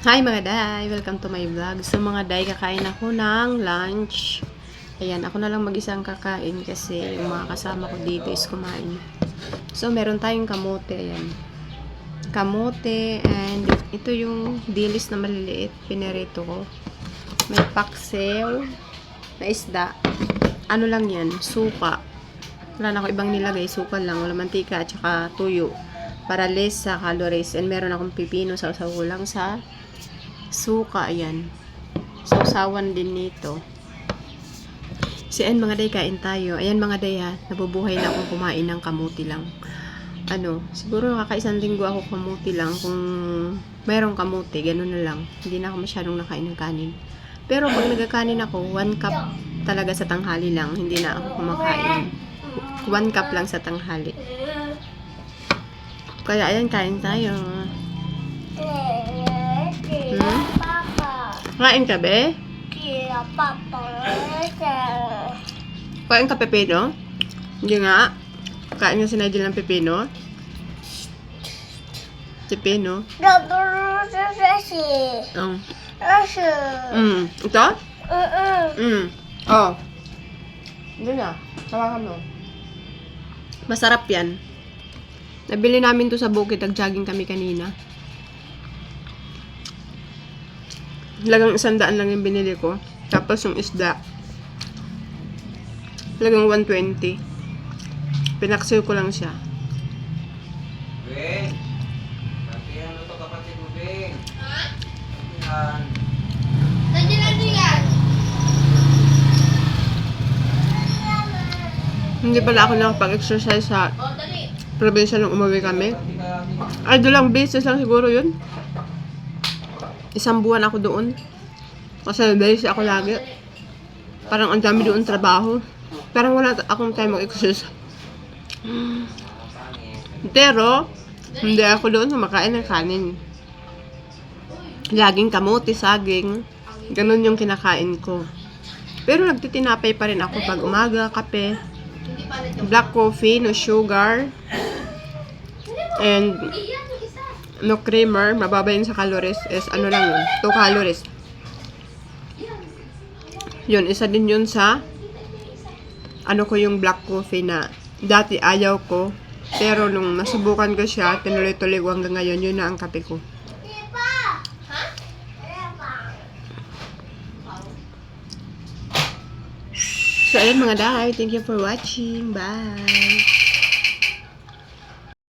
Hi mga day! Welcome to my vlog. So mga day, kakain ako ng lunch. Ayan, ako na lang mag-isang kakain kasi yung mga kasama ko dito is kumain. So meron tayong kamote, ayan. Kamote and ito yung dilis na maliliit, pinirito ko. May paksiw na isda. Ano lang yan, suka. Wala na ako ibang nilagay, suka lang, wala mantika at saka tuyo. Para less sa calories. And meron akong pipino sa usaw lang sa suka, ayan. Sausawan din nito. Ayan mga day, kain tayo. Ayan mga day ha, nabubuhay na akong kumain ng kamuti lang. Siguro nakakaisang linggo ako kamuti lang. Kung mayroong kamuti, gano'n na lang. Hindi na ako masyadong nakain ng kanin. Pero pag nagkakanin ako, 1 cup talaga sa tanghali lang. Hindi na ako kumakain. 1 cup lang sa tanghali. Kaya ayan, kain tayo. Kain ka, be? Kain ka, pepino? Hindi nga. Kain nga si Nigel ng pepino. Pepino. Ito? Oh. Hindi na. Tawakan mo. Masarap yan. Nabili namin to sa bukid. Nag-jogging kami kanina. Lagang 100 lang yung binili ko. Tapos yung isda. Lagang 120. Pinaksiw ko lang siya. Beng! Latihan mo to kapatid mo, Beng! Ha? Nandiyan yan. Hindi pala ako nakapag-exercise sa O, dali. probinsya nung umuwi kami. Ay, doon lang beses lang siguro yun. 1 buwan ako doon. Kasi busy ako lagi. Parang ang dami doon trabaho. Parang wala akong time mag-exercise. Pero, hindi ako doon kumakain ng kanin. Laging kamote, saging. Ganun yung kinakain ko. Pero nagtitinapay pa rin ako pag umaga, kape, black coffee, no sugar, and no creamer. Mababa yun sa calories. Is ano lang yun, 2 calories. Yun, isa din yun sa ano ko yung black coffee na dati ayaw ko. Pero nung nasubukan ko siya, tinuloy-tuloy ko hanggang ngayon, yun na ang kape ko. So, ayun mga day. Thank you for watching. Bye!